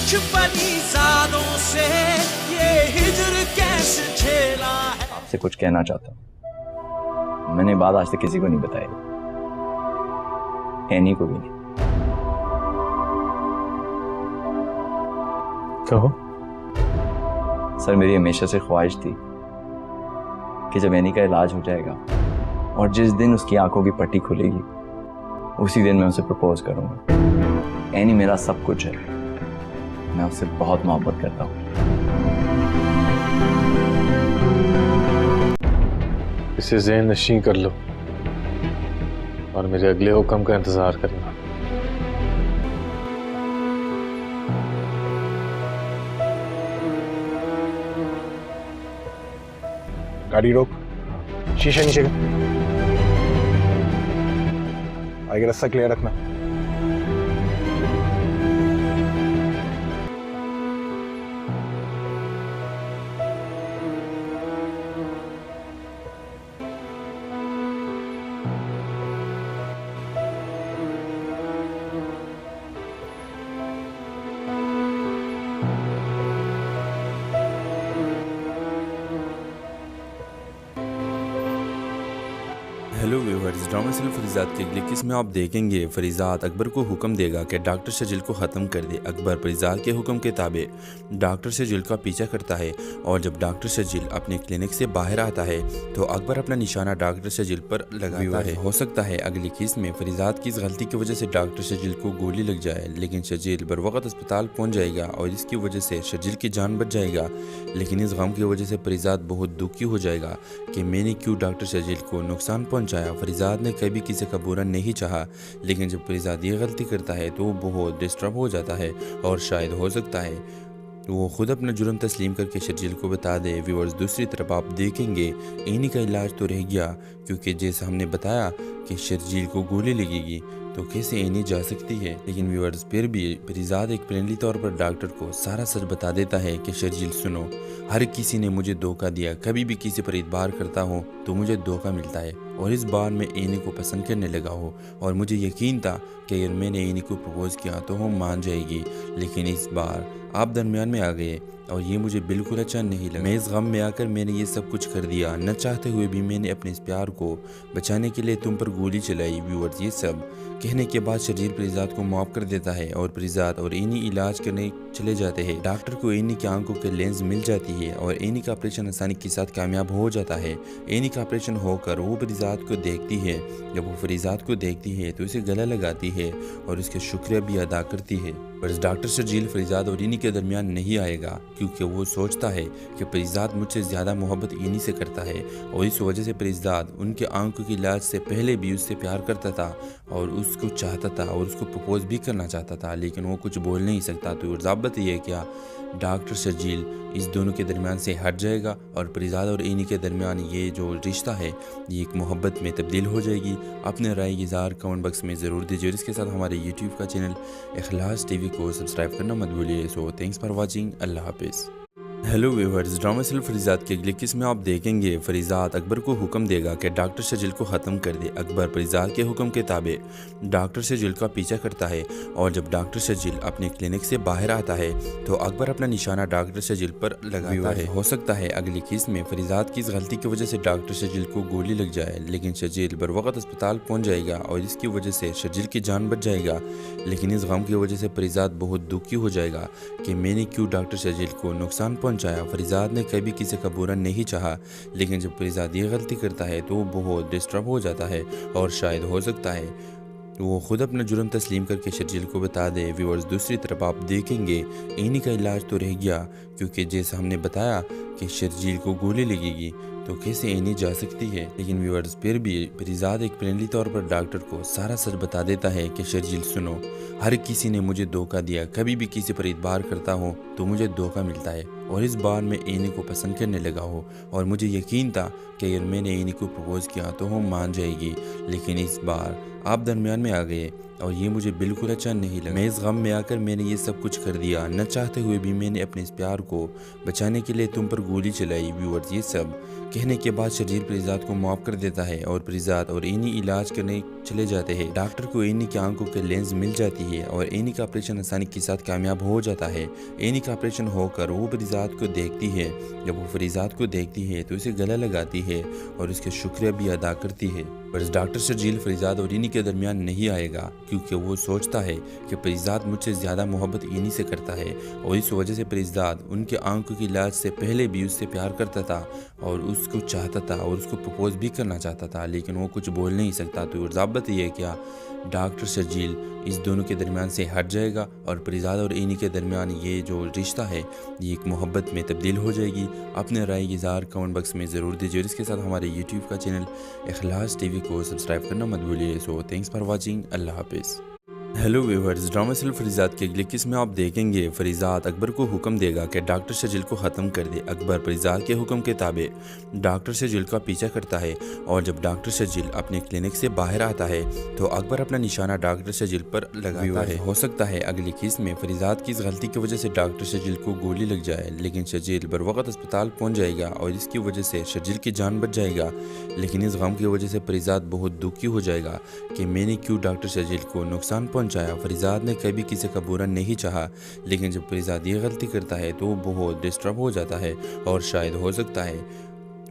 کچھ پریزادوں سے یہ ہجر کیسے جھیلا ہے. آپ سے کچھ کہنا چاہتا ہوں. میں نے بات آج تک کسی کو نہیں بتائی, اینی کو بھی نہیں. کہو. سر میری ہمیشہ سے خواہش تھی کہ جب اینی کا علاج ہو جائے گا اور جس دن اس کی آنکھوں کی پٹی کھلے گی اسی دن میں اسے پرپوز کروں گا. اینی میرا سب کچھ ہے, میں اس سے بہت محبت کرتا ہوں. اسے ذہن نشین کر لو اور میرے اگلے حکم کا انتظار کرنا. گاڑی روک, شیشہ نیچے کر, آگے راستہ کلیئر رکھنا. ہیلو ویورز، ڈرامہ سلسلہ فریضات کے اگلی قسم میں آپ دیکھیں گے فریضات اکبر کو حکم دے گا کہ ڈاکٹر شجیل کو ختم کر دے. اکبر فریضات کے حکم کے تابع ڈاکٹر شجیل کا پیچھا کرتا ہے اور جب ڈاکٹر شجیل اپنے کلینک سے باہر آتا ہے تو اکبر اپنا نشانہ ڈاکٹر شجیل پر لگاتا ہے. ہو سکتا ہے اگلی قسم میں فریضات کی اس غلطی کی وجہ سے ڈاکٹر شجیل کو گولی لگ جائے, لیکن شجیل بر وقت اسپتال پہنچ جائے گا اور اس کی وجہ سے شجیل کی جان بچ جائے گا. لیکن اس غم کی وجہ سے فریضات بہت دکھی ہو جائے گا کہ میں نے کیوں ڈاکٹر شجیل کو نقصان پہنچایا. فریضات نے کبھی کسی کا برا نہیں چاہا, لیکن جب فریضات یہ غلطی کرتا ہے تو وہ بہت ڈسٹرب ہو جاتا ہے اور شاید ہو سکتا ہے وہ خود اپنا جرم تسلیم کر کے شرجیل کو بتا دے. ویورز دوسری طرف آپ دیکھیں گے اینی کا علاج تو رہ گیا, کیونکہ جیسا ہم نے بتایا کہ شرجیل کو گولی لگے گی تو کیسے اینی جا سکتی ہے. لیکن ویورز پھر بھی فریضات ایک فرینڈلی طور پر ڈاکٹر کو سارا سچ بتا دیتا ہے کہ شرجیل سنو, ہر کسی نے مجھے دھوکہ دیا, کبھی بھی کسی پر اعتبار کرتا ہوں تو مجھے دھوکہ ملتا ہے, اور اس بار میں اینی کو پسند کرنے لگا ہوں اور مجھے یقین تھا کہ اگر میں نے اینی کو پرپوز کیا تو وہ مان جائے گی. لیکن اس بار آپ درمیان میں آ گئے اور یہ مجھے بالکل اچھا نہیں لگا. میں اس غم میں آ کر میں نے یہ سب کچھ کر دیا, نہ چاہتے ہوئے بھی میں نے اپنے اس پیار کو بچانے کے لیے تم پر گولی چلائی. ویورز یہ سب کہنے کے بعد شرجیل فریضات کو معاف کر دیتا ہے اور فریضات اور اینی علاج کرنے چلے جاتے ہیں. ڈاکٹر کو اینی کی آنکھوں کے لینز مل جاتی ہے اور اینی کا آپریشن آسانی کے ساتھ کامیاب ہو جاتا ہے. اینی کا آپریشن ہو کر وہ فریضات کو دیکھتی ہے. جب وہ فریضات کو دیکھتی ہے تو اسے گلا لگاتی ہے اور اس کے شکریہ بھی ادا کرتی ہے. بس ڈاکٹر شرجیل فریضات اور اینی کے درمیان نہیں آئے گا, کیونکہ وہ سوچتا ہے کہ فریضات مجھ سے زیادہ محبت اینی سے کرتا ہے, اور اس وجہ سے فریضات ان کے آنکھوں کی علاج سے پہلے بھی اس سے پیار کرتا تھا اور اس کو چاہتا تھا اور اس کو پرپوز بھی کرنا چاہتا تھا, لیکن وہ کچھ بول نہیں سکتا. تو ضابط یہ ہے کیا ڈاکٹر شرجیل اس دونوں کے درمیان سے ہٹ جائے گا اور فریضات اور اینی کے درمیان یہ جو رشتہ ہے یہ ایک محبت میں تبدیل ہو جائے گی. اپنے رائے کی اظہار کمنٹ باکس میں ضرور دیجیے, اور اس کے ساتھ ہمارے یوٹیوب کا چینل اخلاص ٹی وی کو سبسکرائب کرنا مت بھولیے. سو تھینکس فار واچنگ, اللہ حافظ. ہیلو ویورز، ڈرامہ سلسلہ فریضات کے اگلی قسم میں آپ دیکھیں گے فریضات اکبر کو حکم دے گا کہ ڈاکٹر شجیل کو ختم کر دے. اکبر فریضات کے حکم کے تابع ڈاکٹر شجیل کا پیچھا کرتا ہے اور جب ڈاکٹر شجیل اپنے کلینک سے باہر آتا ہے تو اکبر اپنا نشانہ ڈاکٹر شجیل پر لگاتا ہے. ہو سکتا ہے اگلی قسم میں فریضات کی اس غلطی کی وجہ سے ڈاکٹر شجیل کو گولی لگ جائے, لیکن شجیل بر وقت اسپتال پہنچ جائے گا اور اس کی وجہ سے شجیل کی جان بچ جائے گا. لیکن اس غم کی وجہ سے فریضات بہت دکھی ہو جائے گا کہ میں نے کیوں ڈاکٹر شجیل کو نقصان پہنچایا. فریضات نے کبھی کسی کا برا نہیں چاہا, لیکن جب فریضات یہ غلطی کرتا ہے تو وہ بہت ڈسٹرب ہو جاتا ہے اور شاید ہو سکتا ہے وہ خود اپنا جرم تسلیم کر کے شرجیل کو بتا دے. ویورز دوسری طرف آپ دیکھیں گے اینی کا علاج تو رہ گیا, کیونکہ جیسا ہم نے بتایا کہ شرجیل کو گولی لگے گی تو کیسے اینی جا سکتی ہے. لیکن ویورز پھر بھی فریضات ایک فرینڈلی طور پر ڈاکٹر کو سارا سچ بتا دیتا ہے کہ شرجیل سنو, ہر کسی نے مجھے دھوکہ دیا, کبھی بھی کسی پر اعتبار کرتا ہوں تو مجھے دھوکہ ملتا ہے, اور اس بار میں اینی کو پسند کرنے لگا ہوں اور مجھے یقین تھا کہ اگر میں نے اینی کو پروپوز کیا تو وہ مان جائے گی، لیکن اس بار آپ درمیان میں آ گئے اور یہ مجھے بالکل اچھا نہیں لگا۔ میں اس غم میں آ کر میں نے یہ سب کچھ کر دیا، نہ چاہتے ہوئے بھی میں نے اپنے اس پیار کو بچانے کے لیے تم پر گولی چلائی۔ ویورز، یہ سب کہنے کے بعد شرجیل پریزاد کو معاف کر دیتا ہے اور پریزاد اور اینی علاج کرنے چلے جاتے ہیں۔ ڈاکٹر کو اینی کی آنکھوں کے لینز مل جاتی ہے اور اینی کا آپریشن آسانی کے ساتھ کامیاب ہو جاتا ہے۔ اینی کا آپریشن ہو کر وہ پریزاد کو دیکھتی ہے۔ جب وہ پریزاد کو دیکھتی ہے تو اسے گلہ لگاتی ہے اور اس کے شکریہ بھی ادا کرتی ہے۔ بس ڈاکٹر شرجیل پریزاد اور اینی کے درمیان نہیں آئے گا کیونکہ وہ سوچتا ہے کہ پریزاد مجھ سے زیادہ محبت اینی سے کرتا ہے اور اس وجہ سے پریزاد ان کے آنکھوں کی علاج سے پہلے بھی اس سے پیار کرتا تھا اور اس کو چاہتا تھا اور اس کو پروپوز بھی کرنا چاہتا تھا، لیکن وہ کچھ بول نہیں سکتا۔ تو ضابط یہ کیا ڈاکٹر شرجیل اس دونوں کے درمیان سے ہٹ جائے گا اور پریزاد اور اینی کے درمیان یہ جو رشتہ ہے یہ ایک محبت میں تبدیل ہو جائے گی۔ اپنے رائے کی اظہار کمنٹ باکس میں ضرور دیجیے اور اس کے ساتھ ہمارے یوٹیوب کا چینل اخلاص ٹی وی کو سبسکرائب کرنا مت بھولیے۔ سو تھینکس فار واچنگ، اللہ حافظ۔ ہیلو ویورز، ڈرامہ سیریل فریزات کے اگلے قسم میں آپ دیکھیں گے فریزات اکبر کو حکم دے گا کہ ڈاکٹر شرجیل کو ختم کر دے۔ اکبر فریزات کے حکم کے تابع ڈاکٹر شرجیل کا پیچھا کرتا ہے اور جب ڈاکٹر شرجیل اپنے کلینک سے باہر آتا ہے تو اکبر اپنا نشانہ ڈاکٹر شرجیل پر لگاتا ہے۔ ہو سکتا ہے اگلی قسم میں فریزات کی اس غلطی کی وجہ سے ڈاکٹر شرجیل کو گولی لگ جائے، لیکن شرجیل بر وقت اسپتال پہنچ جائے گا اور اس کی وجہ سے شرجیل کی جان بچ جائے گا، لیکن اس غم کی وجہ سے فریزات بہت دکھی ہو جائے گا کہ میں نے کیوں ڈاکٹر شرجیل کو نقصان پہنچایا۔ فریزات نے کبھی کسی کا برا نہیں چاہا، لیکن جب فریزات یہ غلطی کرتا ہے تو وہ بہت ڈسٹرب ہو جاتا ہے اور شاید ہو سکتا ہے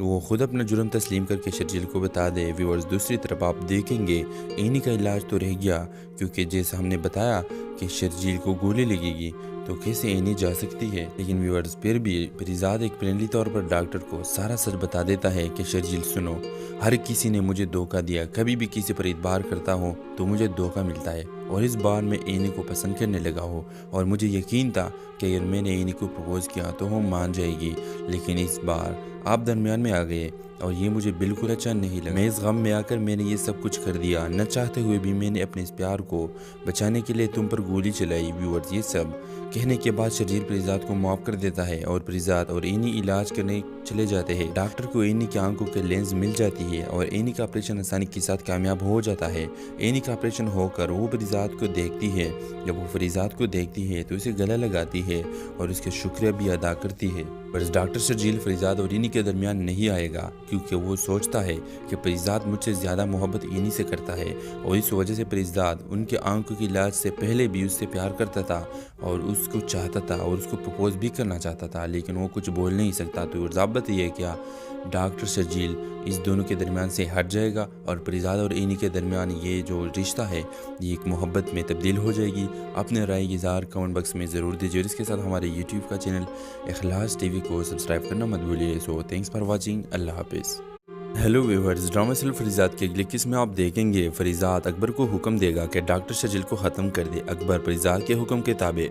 وہ خود اپنا جرم تسلیم کر کے شرجیل کو بتا دے۔ ویورز، دوسری طرف آپ دیکھیں گے اینی کا علاج تو رہ گیا کیونکہ جیسا ہم نے بتایا کہ شرجیل کو گولی لگے گی تو کیسے اینی جا سکتی ہے، لیکن ویورز پھر بھی فریزات ایک فرینڈلی طور پر ڈاکٹر کو سارا سچ بتا دیتا ہے کہ شرجیل سنو، ہر کسی نے مجھے دھوکہ دیا، کبھی بھی کسی پر اعتبار کرتا ہوں تو مجھے دھوکہ ملتا ہے اور اس بار میں اینی کو پسند کرنے لگا ہوں اور مجھے یقین تھا کہ اگر میں نے اینی کو پروپوز کیا تو وہ مان جائے گی، لیکن اس بار آپ درمیان میں آ گئے اور یہ مجھے بالکل اچھا نہیں لگا۔ میں اس غم میں آ کر میں نے یہ سب کچھ کر دیا، نہ چاہتے ہوئے بھی میں نے اپنے اس پیار کو بچانے کے لیے تم پر گولی چلائی۔ ویورز، یہ سب کہنے کے بعد شرجیل پریزاد کو معاف کر دیتا ہے اور پریزاد اور اینی علاج کرنے چلے جاتے ہیں۔ ڈاکٹر کو اینی کی آنکھوں کے لینز مل جاتی ہے اور اینی کا آپریشن آسانی کے ساتھ کامیاب ہو جاتا ہے۔ اینی کا آپریشن ہو کر وہ پریزاد کو دیکھتی ہے۔ جب وہ پریزاد کو دیکھتی ہے تو اسے گلہ لگاتی ہے اور اس کے شکریہ بھی ادا کرتی ہے۔ بس ڈاکٹر شرجیل فریزاد اور اینی کے درمیان نہیں آئے گا کیونکہ وہ سوچتا ہے کہ فریزاد مجھ سے زیادہ محبت اینی سے کرتا ہے اور اس وجہ سے فریزاد ان کے آنکھوں کی علاج سے پہلے بھی اس سے پیار کرتا تھا اور اس کو چاہتا تھا اور اس کو پروپوز بھی کرنا چاہتا تھا، لیکن وہ کچھ بول نہیں سکتا۔ تو ضابط یہ کیا ڈاکٹر شرجیل اس دونوں کے درمیان سے ہٹ جائے گا اور پریزاد اور اینی کے درمیان یہ جو رشتہ ہے یہ ایک محبت میں تبدیل ہو جائے گی۔ اپنے رائے کی اظہار کمنٹ باکس میں ضرور دیجیے اور اس کے ساتھ ہمارے یوٹیوب کا چینل اخلاص ٹی وی کو سبسکرائب کرنا مت بھولیے۔ سو تھینکس فار واچنگ، اللہ حافظ۔ ہیلو ویورز، ڈرامہ سیریل فریزات کے اگلے قسم میں آپ دیکھیں گے فریزات اکبر کو حکم دے گا کہ ڈاکٹر شرجیل کو ختم کر دے۔ اکبر فریزات کے حکم کے تابع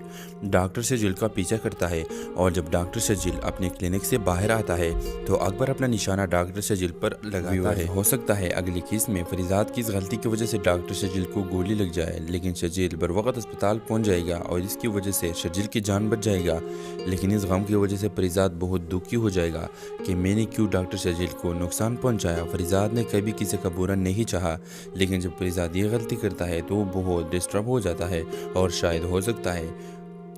ڈاکٹر شرجیل کا پیچھا کرتا ہے اور جب ڈاکٹر شرجیل اپنے کلینک سے باہر آتا ہے تو اکبر اپنا نشانہ ڈاکٹر شرجیل پر لگاتا ہے۔ ہو سکتا ہے اگلی قسم میں فریزات کی اس غلطی کی وجہ سے ڈاکٹر شرجیل کو گولی لگ جائے، لیکن شرجیل بر وقت اسپتال پہنچ جائے گا اور اس کی وجہ سے شرجیل کی جان بچ جائے گا، لیکن اس غم کی وجہ سے فریزات بہت دکھی ہو جائے گا کہ میں نے کیوں ڈاکٹر شرجیل کو نقصان پہنچایا۔ فریزات نے کبھی کسی کا برا نہیں چاہا، لیکن جب فریزاد یہ غلطی کرتا ہے تو وہ بہت ڈسٹرب ہو جاتا ہے اور شاید ہو سکتا ہے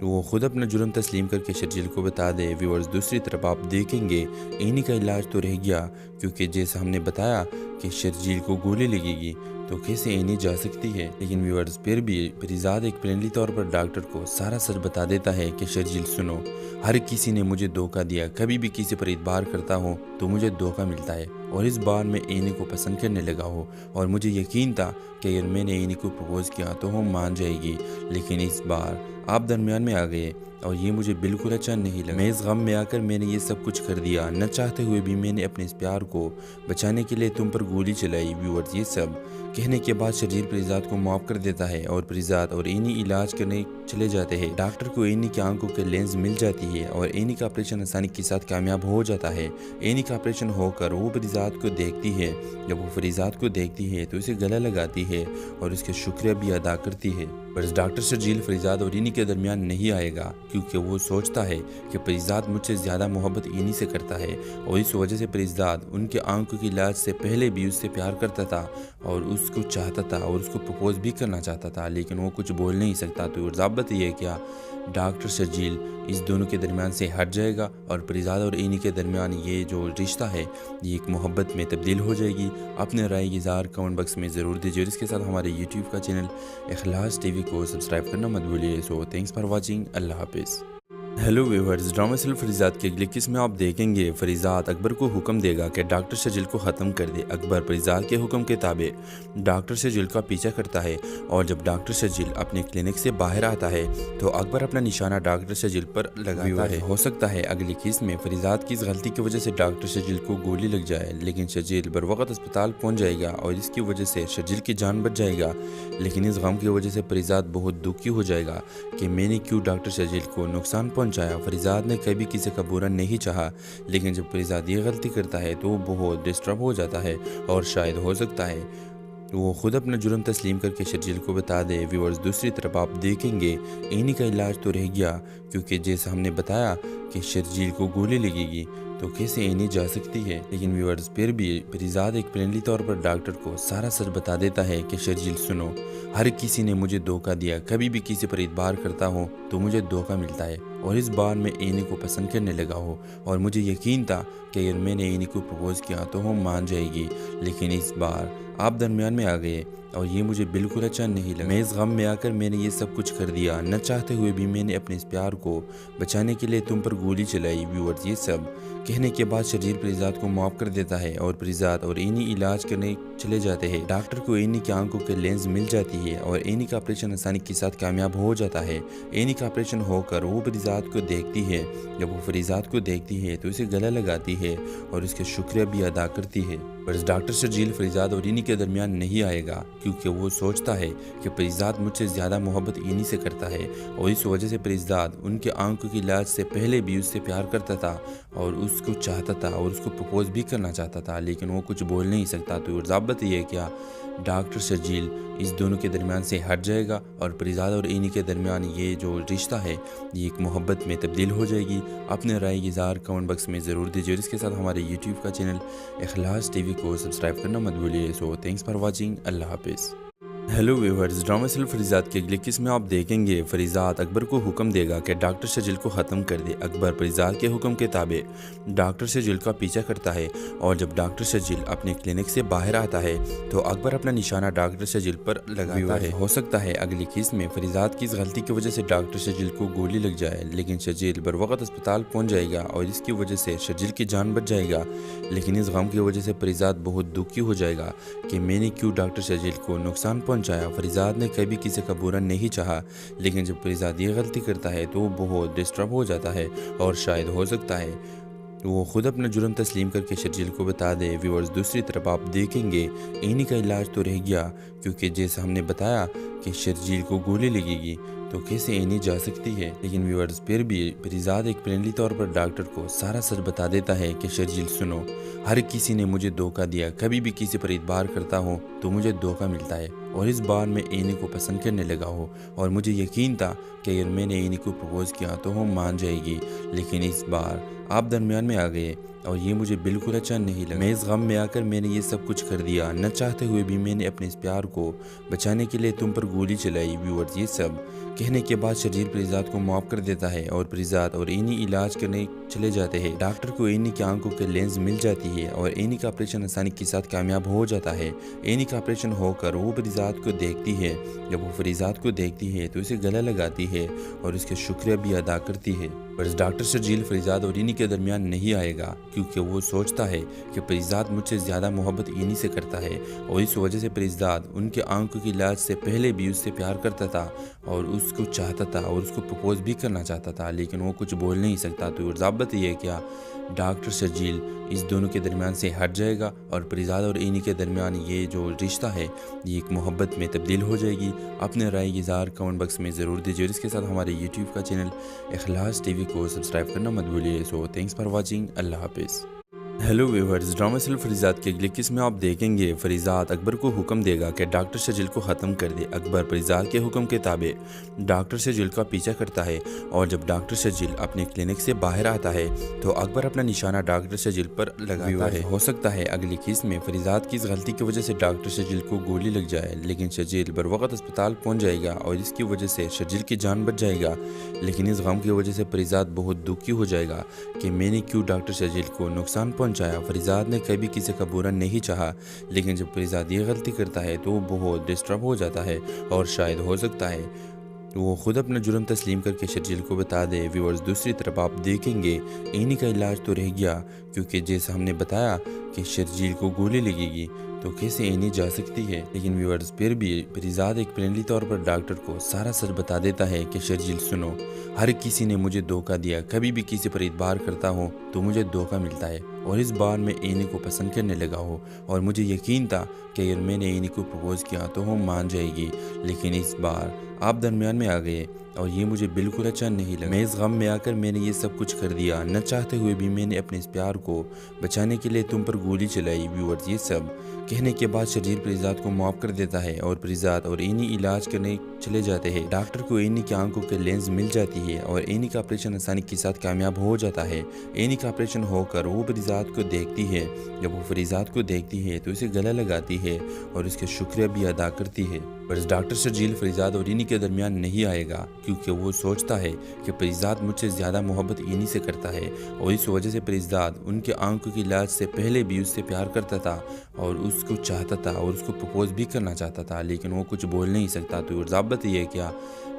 وہ خود اپنا جرم تسلیم کر کے شرجیل کو بتا دے۔ ویورز، دوسری طرف آپ دیکھیں گے اینی کا علاج تو رہ گیا کیونکہ جیسا ہم نے بتایا کہ شرجیل کو گولی لگے گی تو کیسے اینی جا سکتی ہے، لیکن ویورز پھر بھی فریزاد ایک فرینڈلی طور پر ڈاکٹر کو سارا سچ بتا دیتا ہے کہ شرجیل سنو، ہر کسی نے مجھے دھوکہ دیا، کبھی بھی کسی پر اعتبار کرتا ہوں تو مجھے دھوکہ ملتا ہے اور اس بار میں اینی کو پسند کرنے لگا ہوں اور مجھے یقین تھا کہ اگر میں نے اینی کو پروپوز کیا تو وہ مان جائے گی، لیکن اس بار آپ درمیان میں آ گئے اور یہ مجھے بالکل اچھا نہیں لگا۔ میں اس غم میں آ کر میں نے یہ سب کچھ کر دیا، نہ چاہتے ہوئے بھی میں نے اپنے اس پیار کو بچانے کے لیے تم پر گولی چلائی۔ ویورز، یہ سب کہنے کے بعد شرجیل پریزاد کو معاف کر دیتا ہے اور پریزاد اور اینی علاج کرنے چلے جاتے ہیں۔ ڈاکٹر کو اینی کی آنکھوں کے لینز مل جاتی ہے اور اینی کا آپریشن آسانی کے ساتھ کامیاب ہو جاتا ہے۔ اینی کا آپریشن ہو کر وہ فریزاد کو دیکھتی ہے۔ جب وہ فریزاد کو دیکھتی ہے تو اسے گلہ لگاتی ہے اور اس کے شکریہ بھی ادا کرتی ہے۔ بس ڈاکٹر شرجیل فریزاد اور اینی کے درمیان نہیں آئے گا کیونکہ وہ سوچتا ہے کہ پریزاد مجھ سے زیادہ محبت اینی سے کرتا ہے اور اس وجہ سے پریزاد ان کے آنکھوں کی لاج سے پہلے بھی اس سے پیار کرتا تھا اور اس کو چاہتا تھا اور اس کو پرپوز بھی کرنا چاہتا تھا، لیکن وہ کچھ بول نہیں سکتا۔ تو ضابط یہ ہے کیا ڈاکٹر شرجیل اس دونوں کے درمیان سے ہٹ جائے گا اور پریزاد اور اینی کے درمیان یہ جو رشتہ ہے یہ ایک محبت میں تبدیل ہو جائے گی۔ اپنے رائے کی اظہار کمنٹ باکس میں ضرور دیجیے اور اس کے ساتھ ہمارے یوٹیوب کا چینل اخلاص ٹی وی کو سبسکرائب کرنا مت بھولیے۔ سو تھینکس فار واچنگ، اللہ حافظ۔ ہیلو ویورز، ڈرامہ سیریل فریزات کے اگلے قسم میں آپ دیکھیں گے فریزات اکبر کو حکم دے گا کہ ڈاکٹر شرجیل کو ختم کر دے۔ اکبر فریزات کے حکم کے تابع ڈاکٹر شرجیل کا پیچھا کرتا ہے اور جب ڈاکٹر شرجیل اپنے کلینک سے باہر آتا ہے تو اکبر اپنا نشانہ ڈاکٹر شرجیل پر لگاتا ہے۔ ہو سکتا ہے اگلی قسم میں فریزات کی اس غلطی کی وجہ سے ڈاکٹر شرجیل کو گولی لگ جائے، لیکن شرجیل بر وقت اسپتال پہنچ جائے گا اور اس کی وجہ سے شرجیل کی جان بچ جائے گا، لیکن اس غم کی وجہ سے فریزات بہت دکھی ہو جائے گا کہ میں نے کیوں ڈاکٹر شرجیل کو نقصان پہنچایا۔ فریزات نے کبھی کسی کا برا نہیں چاہا، لیکن جب فریزات یہ غلطی کرتا ہے تو وہ بہت ڈسٹرب ہو جاتا ہے اور شاید ہو سکتا ہے وہ خود اپنا جرم تسلیم کر کے شرجیل کو بتا دے۔ ویورز، دوسری طرف آپ دیکھیں گے اینی کا علاج تو رہ گیا، کیونکہ جیسا ہم نے بتایا کہ شرجیل کو گولی لگے گی تو کیسے اینی جا سکتی ہے، لیکن ویورز پھر بھی فریزات ایک فرینڈلی طور پر ڈاکٹر کو سارا سچ بتا دیتا ہے کہ شرجیل سنو، ہر کسی نے مجھے دھوکہ دیا، کبھی بھی کسی پر اعتبار کرتا ہوں تو مجھے دھوکہ ملتا ہے اور اس بار میں اینی کو پسند کرنے لگا ہوں اور مجھے یقین تھا کہ اگر میں نے اینی کو پرپوز کیا تو وہ مان جائے گی، لیکن اس بار آپ درمیان میں آ گئے اور یہ مجھے بالکل اچھا نہیں لگا۔ میں اس غم میں آ کر میں نے یہ سب کچھ کر دیا، نہ چاہتے ہوئے بھی میں نے اپنے اس پیار کو بچانے کے لیے تم پر گولی چلائی۔ ویورز، یہ سب کہنے کے بعد شرجیل فریزات کو معاف کر دیتا ہے اور فریزات اور اینی علاج کرنے چلے جاتے ہیں۔ ڈاکٹر کو اینی کی آنکھوں کے لینز مل جاتی ہے اور اینی کا آپریشن آسانی کے ساتھ کامیاب ہو جاتا ہے۔ اینی کا آپریشن ہو کر وہ فریزات کو دیکھتی ہے، جب وہ فریزات کو دیکھتی ہے تو اسے گلہ لگاتی ہے اور اس کے شکریہ بھی ادا کرتی ہے۔ بس ڈاکٹر شرجیل فریزات اور اینی کے درمیان نہیں آئے گا، کیونکہ وہ سوچتا ہے کہ فریزات مجھ سے زیادہ محبت اینی سے کرتا ہے اور اس وجہ سے فریزات ان کے آنکھوں کی لاج سے پہلے بھی اس سے پیار کرتا تھا اور اس کو چاہتا تھا اور اس کو پرپوز بھی کرنا چاہتا تھا، لیکن وہ کچھ بول نہیں سکتا۔ تو ضابط یہ ہے کیا ڈاکٹر شرجیل اس دونوں کے درمیان سے ہٹ جائے گا اور فریزات اور اینی کے درمیان یہ جو رشتہ ہے یہ ایک محبت میں تبدیل ہو جائے گی۔ اپنے رائے کی اظہار کمنٹ باکس میں ضرور دیجیے اور اس کے ساتھ ہمارے یوٹیوب کا چینل اخلاص ٹی وی کو سبسکرائب کرنا مت بھولیے۔ سو تھینکس فار واچنگ، اللہ حافظ۔ ہیلو ویورز، ڈرامہ سیریل فریزات کے اگلے قسم میں آپ دیکھیں گے فریزات اکبر کو حکم دے گا کہ ڈاکٹر شرجیل کو ختم کر دے۔ اکبر فریزات کے حکم کے تابع ڈاکٹر شرجیل کا پیچھا کرتا ہے اور جب ڈاکٹر شرجیل اپنے کلینک سے باہر آتا ہے تو اکبر اپنا نشانہ ڈاکٹر شرجیل پر لگاتا ہے۔ ہو سکتا ہے اگلی قسم میں فریزات کی اس غلطی کی وجہ سے ڈاکٹر شرجیل کو گولی لگ جائے، لیکن شرجیل بر وقت اسپتال پہنچ جائے گا اور اس کی وجہ سے شرجیل کی جان بچ جائے گا، لیکن اس غم کی وجہ سے فریزات بہت دکھی ہو جائے گا کہ میں نے کیوں ڈاکٹر شرجیل کو نقصان پہنچایا۔ فریزات نے کبھی کسی کا برا نہیں چاہا، لیکن جب فریزات یہ غلطی کرتا ہے تو وہ بہت ڈسٹرب ہو جاتا ہے اور شاید ہو سکتا ہے وہ خود اپنا جرم تسلیم کر کے شرجیل کو بتا دے۔ ویورز، دوسری طرف آپ دیکھیں گے اینی کا علاج تو رہ گیا، کیونکہ جیسا ہم نے بتایا کہ شرجیل کو گولی لگے گی تو کیسے اینی جا سکتی ہے، لیکن ویورز پھر بھی فریزات ایک فرینڈلی طور پر ڈاکٹر کو سارا سچ بتا دیتا ہے کہ شرجیل سنو، ہر کسی نے مجھے دھوکہ دیا، کبھی بھی کسی پر اعتبار کرتا ہوں تو مجھے دھوکہ ملتا ہے اور اس بار میں اینی کو پسند کرنے لگا ہوں اور مجھے یقین تھا کہ اگر میں نے اینی کو پرپوز کیا تو وہ مان جائے گی، لیکن اس بار آپ درمیان میں آ گئے اور یہ مجھے بالکل اچھا نہیں لگا۔ میں اس غم میں آ کر میں نے یہ سب کچھ کر دیا، نہ چاہتے ہوئے بھی میں نے اپنے اس پیار کو بچانے کے لیے تم پر گولی چلائی۔ ویورز، یہ سب کہنے کے بعد شرجیل فریزات کو معاف کر دیتا ہے اور فریزات اور اینی علاج کرنے چلے جاتے ہیں۔ ڈاکٹر کو اینی کی آنکھوں کے لینز مل جاتی ہے اور اینی کا آپریشن آسانی کے ساتھ کامیاب ہو جاتا ہے۔ اینی کا آپریشن ہو کر وہ فریزات کو دیکھتی ہے، جب وہ فریزات کو دیکھتی ہے تو اسے گلہ لگاتی ہے اور اس کے شکریہ بھی ادا کرتی ہے۔ بس ڈاکٹر شرجیل فریزات اور اینی کے درمیان نہیں آئے گا، کیونکہ وہ سوچتا ہے کہ فریزات مجھ سے زیادہ محبت اینی سے کرتا ہے اور اس وجہ سے فریزات ان کے آنکھوں کی لاج سے پہلے بھی اس سے پیار کرتا تھا اور اس کو چاہتا تھا اور اس کو پرپوز بھی کرنا چاہتا تھا، لیکن وہ کچھ بول نہیں سکتا۔ تو ضابط یہ ہے کیا ڈاکٹر شرجیل اس دونوں کے درمیان سے ہٹ جائے گا اور فریزات اور اینی کے درمیان یہ جو رشتہ ہے یہ ایک محبت میں تبدیل ہو جائے گی۔ اپنے رائے کی اظہار کمنٹ باکس میں ضرور دیجیے اور اس کے ساتھ ہمارے یوٹیوب کا چینل اخلاص ٹی وی کو سبسکرائب کرنا مت بھولیے۔ سو تھینکس فار واچنگ، اللہ حافظ۔ हेलो व्यूअर्स, ड्रामा सिर्फ फरीजात की अगली किस्म में आप देखेंगे फरीजात अकबर को हुक्म देगा कि डॉक्टर शजील को ख़त्म कर दे। अकबर फरीजात के हुक्म के ताबे डॉक्टर शजील का पीछा करता है और जब डॉक्टर शजील अपने क्लिनिक से बाहर आता है तो अकबर अपना निशाना डॉक्टर शजील पर लगाता है। हो सकता है अगली किस्म में फरीजात की इस गलती की वजह से डॉक्टर शजील को गोली लग जाए, लेकिन शजील बर वक्त अस्पताल पहुँच जाएगा और इसकी वजह से शजील की जान बच जाएगा। लेकिन इस गम की वजह से फरीजात बहुत दुखी हो जाएगा कि मैंने क्यों डॉक्टर शजील को नुकसान पहुंचाया। फरीजात ने कभी किसी का बुरा नहीं चाहा, लेकिन जब फरीजात ये गलती करता है तो वो बहुत डिस्टर्ब हो जाता है और शायद हो सकता है वो खुद अपना जुर्म तस्लीम करके शजील को बता दे। व्यूअर्स, दूसरी तरफ आप देखेंगे इन्हीं का इलाज तो रह गया, क्योंकि जैसा हमने बताया कि शजील को गोली लगेगी तो कैसे इन्हीं जा सकती है। लेकिन व्यूअर्स, फिर भी फरीजात एक फ्रेंडली तौर पर डॉक्टर को सारा सच बता देता है कि शजील सुनो, हर किसी ने मुझे धोखा दिया, कभी भी किसी पर इतबार करता हूँ तो मुझे धोखा मिलता है और इस बार मैं एनी को पसंद करने लगा हूँ और मुझे यकीन था कि अगर मैंने एनी को प्रपोज किया तो वो मान जाएगी, लेकिन इस बार आप दरमियान में आ गए और ये मुझे बिल्कुल अच्छा नहीं लगा। मैं इस गम में आकर मैंने ये सब कुछ कर दिया, न चाहते हुए भी मैंने अपने इस प्यार को बचाने के लिए तुम पर गोली चलाई। व्यूअर्स, ये सब कहने के बाद शजील फरीजात को माफ़ कर देता है और फरीजात और एनी इलाज करने चले जाते हैं। डॉक्टर को एनी की आंखों के लेंस मिल जाती है और एनी का ऑपरेशन आसानी के साथ कामयाब हो जाता है। एनी का ऑपरेशन होकर वो फरीजात को देखती है। जब वो फरीजात को देखती है तो उसे गला लगाती है और उसके शुक्रिया भी अदा करती है। पर डॉक्टर शजील फरीजात और एनी के दरमियान नहीं आएगा, क्योंकि वो सोचता है कि फरीजात मुझसे ज़्यादा मोहब्बत एनी से करता है और इस वजह से फरीजात उनके आंखों की इलाज से पहले भी उससे प्यार करता था और उसको चाहता था और उसको प्रपोज भी करना चाहता था, लेकिन वो कुछ बोल नहीं सकता। तो ज़ाबत ये है क्या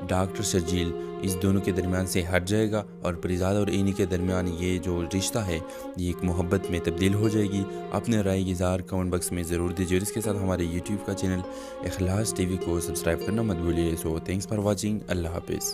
डॉक्टर शजील इस दोनों के दरमियान से हट जाएगा और फरीजात और एनी के दरमियान ये जो रिश्ता है ये एक मोहब्बत में तब्दील हो जाएगी। अपने राय की इज़हार कमेंट बॉक्स में ज़रूर दीजिए और इसके साथ हमारे यूट्यूब का चैनल इखलास टीवी को सब्सक्राइब करना मत भूलिए। So thanks for watching, Allah हाफिज़।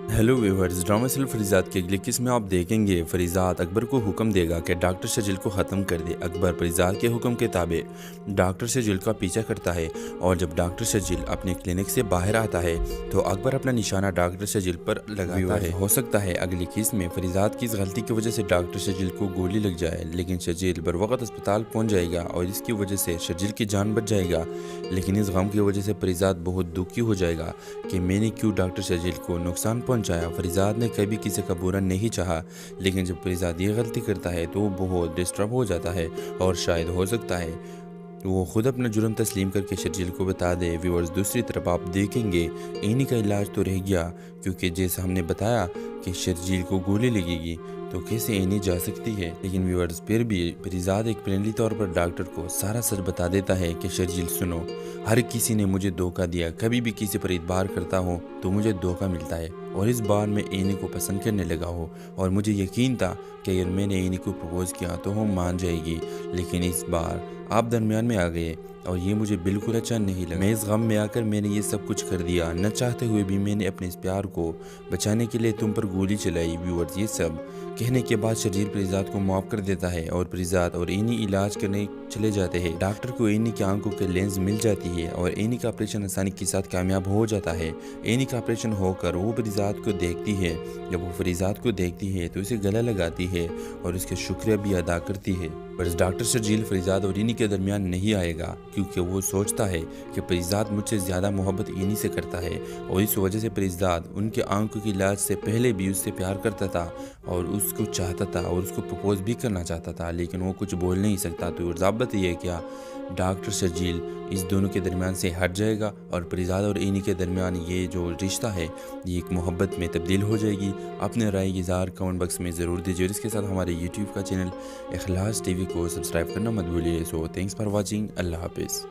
हेलो व्यूअर्स, ड्रामा सिर्फ फरीजात की अगली किस्म में आप देखेंगे फरीजात अकबर को हुक्म देगा कि डॉक्टर शजील को ख़त्म कर दे। अकबर फरीजात के हुक्म के ताबे डॉक्टर शजील का पीछा करता है और जब डॉक्टर शजील अपने क्लिनिक से बाहर आता है तो अकबर अपना निशाना डॉक्टर शजील पर लगाता है। हो सकता है अगली किस्म में फरीजात की इस गलती की वजह से डॉक्टर शजील को गोली लग जाए, लेकिन शजील बर वक्त अस्पताल पहुँच जाएगा और इसकी वजह से शजील की जान बच जाएगा। लेकिन इस गम की वजह से फरीजात बहुत दुखी हो जाएगा कि मैंने क्यों डॉक्टर शजील को नुकसान पहुंचाया। फरीजात ने कभी किसी का बुरा नहीं चाहा, लेकिन जब फरीजात ये गलती करता है तो वो बहुत डिस्टर्ब हो जाता है और शायद हो सकता है वो खुद अपना जुर्म तस्लीम करके शजील को बता दे। व्यूअर्स, दूसरी तरफ आप देखेंगे इन्हीं का इलाज तो रह गया, क्योंकि जैसा हमने बताया कि शजील को गोली लगेगी तो कैसे एनी जा सकती है। लेकिन व्यूअर्स, फिर भी फरीजात एक फ्रेंडली तौर पर डॉक्टर को सारा सच बता देता है कि शजील सुनो, हर किसी ने मुझे धोखा दिया, कभी भी किसी पर इतबार करता हूँ तो मुझे धोखा मिलता है और इस बार मैं एनी को पसंद करने लगा हूँ और मुझे यकीन था कि अगर मैंने एनी को प्रपोज किया तो वो मान जाएगी, लेकिन इस बार आप दरमियान में आ गए और ये मुझे बिल्कुल अच्छा नहीं लगा। मैं इस गम में आकर मैंने ये सब कुछ कर दिया, न चाहते हुए भी मैंने अपने इस प्यार को बचाने के लिए तुम पर गोली चलाई। व्यूअर्स, ये सब कहने के बाद शजील फरीजात को माफ़ कर देता है और फरीजात और एनी इलाज करने चले जाते हैं। डॉक्टर को एनी की आंखों के लेंस मिल जाती है और एनी का ऑपरेशन आसानी के साथ कामयाब हो जाता है। एनी का ऑपरेशन होकर वो फरीजात को देखती है। जब वो फरीजात को देखती है तो उसे गला लगाती है और उसके शुक्रिया भी अदा करती है। पर डॉक्टर शजील फरीजात और एनी के दरमियान नहीं आएगा, क्योंकि वो सोचता है कि फरीजात मुझसे ज़्यादा मोहब्बत एनी से करता है और इस वजह से फरीजात उनके आंखों की इलाज से पहले भी उससे प्यार करता था और उसको चाहता था और उसको प्रपोज भी करना चाहता था, लेकिन वो कुछ बोल नहीं सकता। तो ज़ाबत ये है क्या डॉक्टर शजील इस दोनों के दरमियान से हट जाएगा और फरीजात और एनी के दरमियान ये जो रिश्ता है ये एक मोहब्बत में तब्दील हो जाएगी। अपने राय की इज़हार कमेंट बॉक्स में ज़रूर दीजिए और इसके साथ हमारे यूट्यूब का चैनल इखलास टीवी को सब्सक्राइब करना मत भूलिए। So thanks for watching, Allah हाफिज़।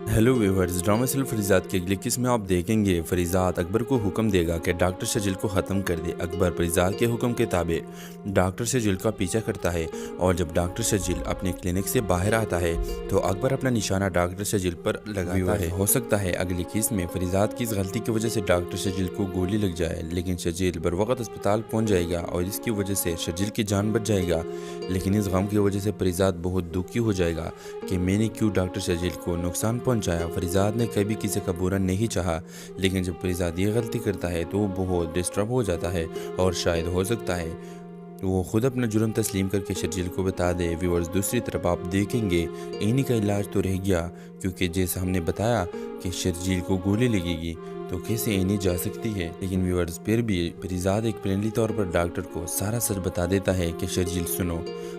हेलो व्यूअर्स, ड्रामा सिर्फ फरीजात की अगली किस्म में आप देखेंगे फरीजात अकबर को हुक्म देगा कि डॉक्टर शजील को ख़त्म कर दे। अकबर फरीजात के हुक्म के ताबे डॉक्टर शजील का पीछा करता है और जब डॉक्टर शजील अपने क्लिनिक से बाहर आता है तो अकबर अपना निशाना डॉक्टर शजील पर लगाता है। हो सकता है अगली किस्म में फरीजात की इस गलती की वजह से डॉक्टर शजील को गोली लग जाए, लेकिन शजील बर वक्त अस्पताल पहुँच जाएगा और इसकी वजह से शजील की जान बच जाएगा। लेकिन इस गम की वजह से फरीजात बहुत दुखी हो जाएगा कि मैंने क्यों डॉक्टर शजील को नुकसान पहुंचाया। फरीजात ने कभी किसी का बुरा नहीं चाहा, लेकिन जब फरीजात ये गलती करता है तो वो बहुत डिस्टर्ब हो जाता है और शायद हो सकता है वो खुद अपना जुर्म तस्लीम करके शर्जील को बता दे। व्यूअर्स, दूसरी तरफ आप देखेंगे एनी का इलाज तो रह गया, क्योंकि जैसा हमने बताया कि शर्जील को गोली लगेगी तो कैसे एनी जा सकती है। लेकिन व्यूअर्स, फिर भी फरीजाद एक फ्रेंडली तौर पर डॉक्टर को सारा सच बता देता है कि शर्जील सुनो,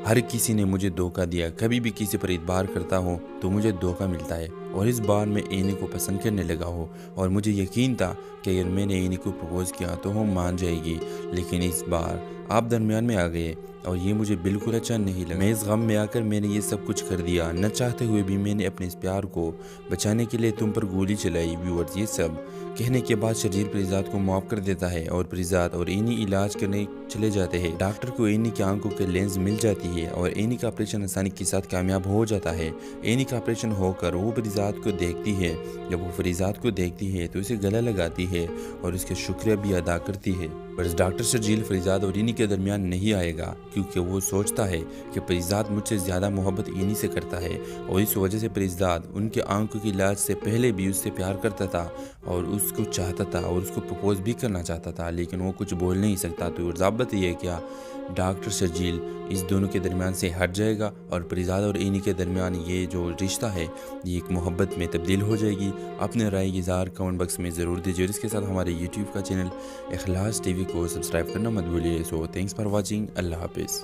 हर किसी ने मुझे धोखा दिया, कभी भी किसी पर इतबार करता हूँ तो मुझे धोखा मिलता है, और इस बार मैं एनी को पसंद करने लगा हूँ और मुझे यकीन था कि अगर मैंने एनी को प्रपोज किया तो वो मान जाएगी, लेकिन इस बार आप दरमियान में आ गए और ये मुझे बिल्कुल अच्छा नहीं लगा। मैं इस गम में आकर मैंने ये सब कुछ कर दिया, न चाहते हुए भी मैंने अपने इस प्यार को बचाने के लिए तुम पर गोली चलाई। व्यूअर्स, ये सब कहने के बाद शर्जील फरीजाद को माफ़ कर देता है और फरीजाद और एनी इलाज करने चले जाते हैं। डॉक्टर को एनी की आंखों के लेंस मिल जाती है और एनी का ऑपरेशन आसानी के साथ कामयाब हो जाता है। एनी का ऑपरेशन होकर वो फरीजाद को देखती है। जब वो फरीजाद को देखती है तो उसे गला लगाती है और उसके शुक्रिया भी अदा करती है। बस डॉक्टर शर्जील फरीजाद और एनी के दरमियान नहीं आएगा, क्योंकि वो सोचता है कि फरीजाद मुझसे ज़्यादा मोहब्बत एनी से करता है, और इस वजह से फरीजाद उनके आंखों की इलाज से पहले भी उससे प्यार करता था और उसको चाहता था और उसको प्रपोज भी करना चाहता था, लेकिन वो कुछ बोल नहीं सकता। तो ज़ाबत ये है क्या डॉक्टर शर्जील इस दोनों के दरमियान से हट जाएगा और फरीजाद और एनी के दरमियान ये जो रिश्ता है ये एक मोहब्बत में तब्दील हो जाएगी। अपने राय की इज़हार कमेंट बॉक्स में ज़रूर दीजिए और इसके साथ हमारे यूट्यूब का चैनल इखलास टीवी को सब्सक्राइब करना मत भूलिए। So thanks for watching. Allah हाफिज़।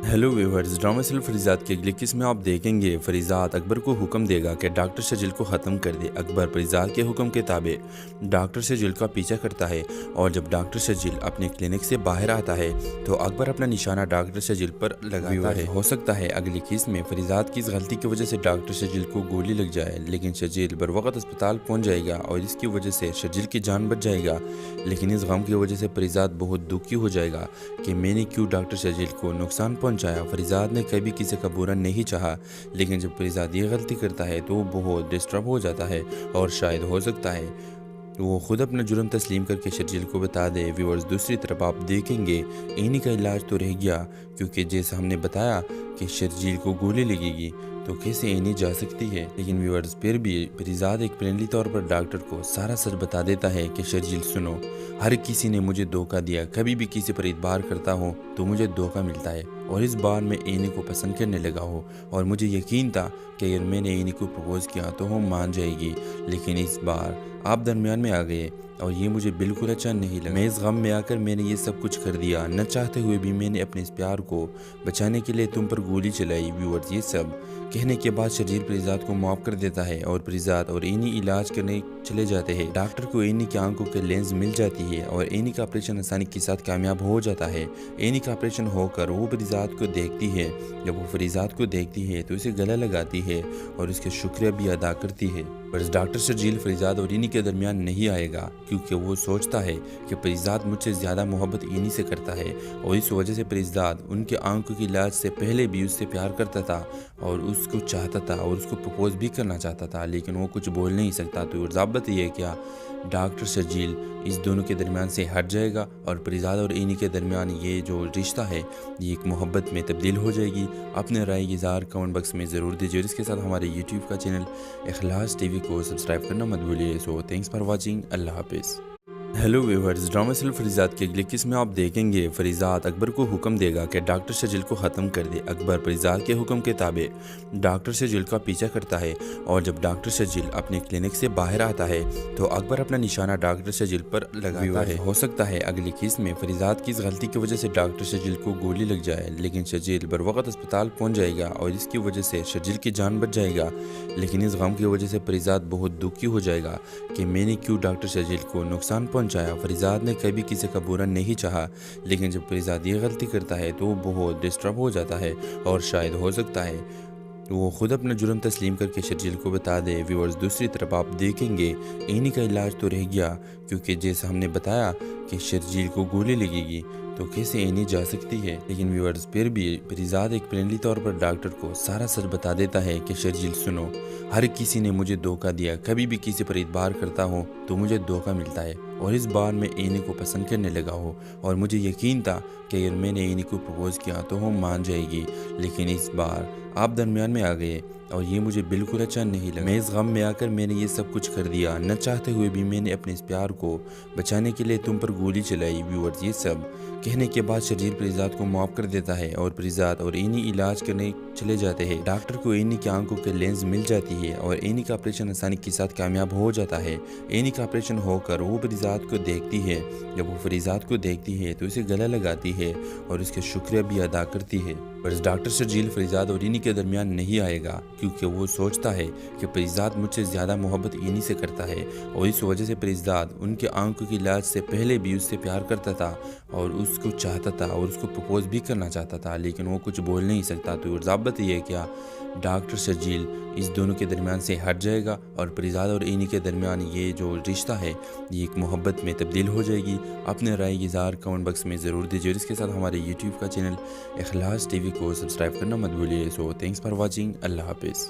Hello viewers, drama serial Farizad के अगले किस्म में आप देखेंगे फरीजाद अकबर को हुक्म देगा कि डॉक्टर शर्जील को ख़त्म कर दे। अकबर फरीजाद के हुक्म के ताबे डॉक्टर शर्जील का पीछा करता है, और जब डॉक्टर शर्जील अपने क्लिनिक से बाहर आता है तो अकबर अपना निशाना डॉक्टर शर्जील पर लगाता है। हो सकता है अगली किस्म में फरीजाद की इस गलती की वजह से डॉक्टर शर्जील को गोली लग जाए, लेकिन शर्जील बर वक्त अस्पताल पहुँच जाएगा और इसकी वजह से शर्जील की जान बच जाएगा। लेकिन इस गम की वजह से फरीजाद बहुत दुखी हो जाएगा कि मैंने क्यों डॉक्टर शर्जील को नुकसान पहुंचाया। फरीजाद ने कभी किसी का बुरा नहीं चाहा, लेकिन जब फरीजाद ये गलती करता है तो वो बहुत डिस्टर्ब हो जाता है और शायद हो सकता है वो खुद अपना जुर्म तस्लीम करके शर्जील को बता दे। व्यूअर्स, दूसरी तरफ आप देखेंगे एनी का इलाज तो रह गया, क्योंकि जैसा हमने बताया कि शर्जील को गोली लगेगी तो कैसे एनी जा सकती है। लेकिन व्यूअर्स, फिर भी फरीजाद एक फ्रेंडली तौर पर डॉक्टर को सारा सच बता देता है कि शर्जील सुनो, हर किसी ने मुझे धोखा दिया, कभी भी किसी पर इतबार करता हूँ तो मुझे धोखा मिलता है, और इस बार मैं एनी को पसंद करने लगा हूँ और मुझे यकीन था कि अगर मैंने एनी को प्रपोज किया तो वो मान जाएगी, लेकिन इस बार आप दरमियान में आ गए और ये मुझे बिल्कुल अच्छा नहीं लगा। मैं इस गम में आकर मैंने ये सब कुछ कर दिया, न चाहते हुए भी मैंने अपने इस प्यार को बचाने के लिए तुम पर गोली चलाई। व्यूअर्स, ये सब कहने के बाद शर्जील फरीजाद को माफ़ कर देता है और फरीजाद और एनी इलाज करने चले जाते हैं। डॉक्टर को एनी की आंखों के लेंस मिल जाती है और एनी का ऑपरेशन आसानी के साथ कामयाब हो जाता है। एनी का ऑपरेशन होकर वो फरीजाद को देखती है। जब वो फरीजाद को देखती है तो उसे गला लगाती है और उसके शुक्रिया भी अदा करती है। बस डॉक्टर शर्जील फरीजाद और एनी के दरमियान नहीं आएगा, क्योंकि वो सोचता है कि फरीजाद मुझसे ज़्यादा मोहब्बत एनी से करता है, और इस वजह से फरीजाद उनके आंखों की इलाज से पहले भी उससे प्यार करता था और उसको चाहता था और उसको प्रपोज भी करना चाहता था, लेकिन वो कुछ बोल नहीं सकता। तो ज़ाबत ये है क्या डॉक्टर शर्जील इस दोनों के दरमियान से हट जाएगा और फरीजाद और एनी के दरमियान ये जो रिश्ता है ये एक मोहब्बत में तब्दील हो जाएगी। अपने राय की इज़हार कमेंट बॉक्स में ज़रूर दीजिए और इसके साथ हमारे यूट्यूब का चैनल इखलास टीवी को सब्सक्राइब करना मत भूलिए। So thanks for watching. Allah हाफिज़। Hello viewers, drama serial Farizad के अगले किस्म में आप देखेंगे फरीजाद अकबर को हुक्म देगा कि डॉक्टर शर्जील को ख़त्म कर दे। अकबर फरीजाद के हुक्म के ताबे डॉक्टर शर्जील का पीछा करता है, और जब डॉक्टर शर्जील अपने क्लिनिक से बाहर आता है तो अकबर अपना निशाना डॉक्टर शर्जील पर लगाता है। हो सकता है अगली किस्म में फरीजाद की इस गलती की वजह से डॉक्टर शर्जील को गोली लग जाए, लेकिन शर्जील बर वक्त अस्पताल पहुँच जाएगा और इसकी वजह से शर्जील की जान बच जाएगा। लेकिन इस गम की वजह से फरीजाद बहुत दुखी हो जाएगा कि मैंने क्यों डॉक्टर शर्जील को नुकसान पहुंचाया। फरीजाद ने कभी किसी का बुरा नहीं चाहा, लेकिन जब फरीजाद ये गलती करता है तो वो बहुत डिस्टर्ब हो जाता है और शायद हो सकता है वो खुद अपना जुर्म तस्लीम करके शर्जील को बता दे। व्यूअर्स, दूसरी तरफ आप देखेंगे एनी का इलाज तो रह गया, क्योंकि जैसा हमने बताया कि शर्जील को गोली लगेगी तो कैसे एनी जा सकती है। लेकिन व्यूअर्स, फिर भी फरीजाद एक फ्रेंडली तौर पर डॉक्टर को सारा सच बता देता है कि शर्जील सुनो, हर किसी ने मुझे धोखा दिया, कभी भी किसी पर इतबार करता हूँ तो मुझे धोखा मिलता है, और इस बार मैं एनी को पसंद करने लगा हूँ और मुझे यकीन था कि अगर मैंने एनी को प्रपोज किया तो वो मान जाएगी, लेकिन इस बार आप दरमियान में आ गए और ये मुझे बिल्कुल अच्छा नहीं लगा। मैं इस गम में आकर मैंने ये सब कुछ कर दिया, न चाहते हुए भी मैंने अपने इस प्यार को बचाने के लिए तुम पर गोली चलाई। व्यूअर्स, ये सब कहने के बाद शर्जील परिजात को माफ कर देता है और परिजात और एनी इलाज करने चले जाते हैं। डॉक्टर को एनी की आंखों के लेंस मिल जाती है और एनी का ऑपरेशन आसानी के साथ कामयाब हो जाता है। एनी का ऑपरेशन होकर वो परिजात को देखती है। जब वो परिजात को देखती है तो उसे गला लगाती है और उसके शुक्रिया भी अदा करती है। पर डॉक्टर शर्जील फरीजात और एनी के दरमियान नहीं आएगा क्योंकि वो सोचता है कि फरीजात मुझसे ज़्यादा मोहब्बत एनी से करता है और इस वजह से फरीजात उनके आंखों की इलाज से पहले भी उससे प्यार करता था और उसको चाहता था और उसको प्रपोज भी करना चाहता था, लेकिन वो कुछ बोल नहीं सकता। तो ज़ाबत ये है क्या डॉक्टर शर्जील इस दोनों के दरमियान से हट जाएगा और फरीजात और एनी के दरमियान ये जो रिश्ता है ये एक मोहब्बत में तब्दील हो जाएगी। अपने राय की इज़हार कमेंट बॉक्स में ज़रूर दीजिए और इसके साथ हमारे यूट्यूब का चैनल इखलास टीवी को सब्सक्राइब करना मत भूलिए। So thanks for watching, Allah हाफिज़।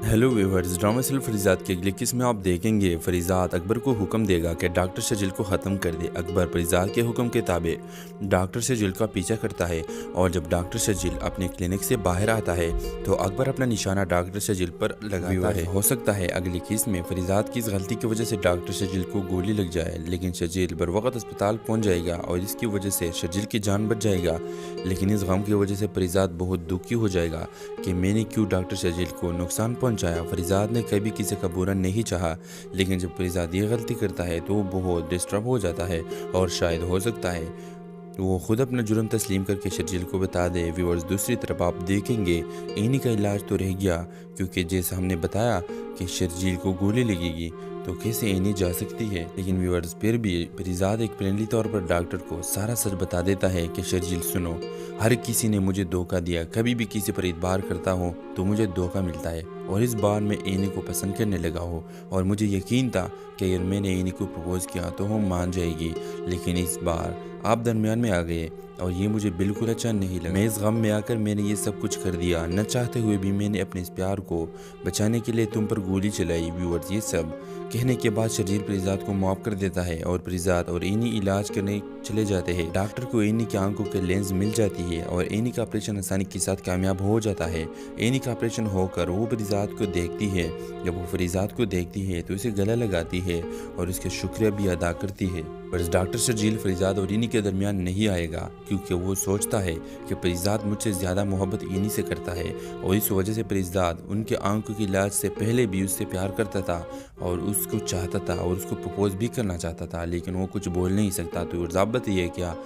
हेलो व्यूअर्स, ड्रामा सीरियल फरीजात की अगली किस्म में आप देखेंगे फरीजात अकबर को हुक्म देगा कि डॉक्टर शर्जील को ख़त्म कर दे। अकबर फरीजात के हुक्म के ताबे डॉक्टर शर्जील का पीछा करता है और जब डॉक्टर शर्जील अपने क्लिनिक से बाहर आता है तो अकबर अपना निशाना डॉक्टर शर्जील पर लगाता है। हो सकता है अगली किस्म में फरीजात की इस गलती की वजह से डॉक्टर शर्जील को गोली लग जाए, लेकिन शर्जील बर वक्त अस्पताल पहुँच जाएगा और इसकी वजह से शर्जील की जान बच जाएगा। लेकिन इस गम की वजह से फरीजात बहुत दुखी हो जाएगा कि मैंने क्यों डॉक्टर शर्जील को नुकसान पहुँचाया। फरीजात ने कभी किसी का बुरा नहीं चाहा, लेकिन जब फरीजात ये गलती करता है तो वो बहुत डिस्टर्ब हो जाता है और शायद हो सकता है वो खुद अपना जुर्म तस्लीम करके शर्जील को बता दे। व्यूअर्स, दूसरी तरफ आप देखेंगे एनी का इलाज तो रह गया क्योंकि जैसा हमने बताया कि शर्जील को गोली लगेगी तो कैसे एनी जा सकती है। लेकिन व्यूअर्स, फिर भी फरीजात एक फ्रेंडली तौर पर डॉक्टर को सारा सच बता देता है कि शर्जील सुनो, हर किसी ने मुझे धोखा दिया, कभी भी किसी पर इतबार करता हूँ तो मुझे धोखा मिलता है और इस बार मैं एनी को पसंद करने लगा हूँ और मुझे यकीन था कि अगर मैंने एनी को प्रपोज किया तो वो मान जाएगी, लेकिन इस बार आप दरमियान में आ गए और ये मुझे बिल्कुल अच्छा नहीं लगा। मैं इस गम में आकर मैंने ये सब कुछ कर दिया, न चाहते हुए भी मैंने अपने इस प्यार को बचाने के लिए तुम पर गोली चलाई। व्यूअर्स, ये सब कहने के बाद शर्जील फरीजात को माफ कर देता है और फरीजात और एनी इलाज करने चले जाते हैं। डॉक्टर को एनी की आंखों के लेंस मिल जाती है और एनी का ऑपरेशन आसानी के साथ कामयाब हो जाता है। एनी का ऑपरेशन होकर वो फरीजात को देखती है। जब वो फरीजात को देखती है तो उसे गला लगाती है और उसके शुक्रिया भी अदा करती है। पर डॉक्टर शर्जील फरीजात और एनी के दरमियान नहीं आएगा क्योंकि वो सोचता है कि फरीजात मुझसे ज़्यादा मोहब्बत एनी से करता है और इस वजह से फरीजात उनके आंखों की इलाज से पहले भी उससे प्यार करता था और उसको चाहता था और उसको प्रपोज भी करना चाहता था, लेकिन वो कुछ बोल नहीं सकता। तो ज़ाबत ये है क्या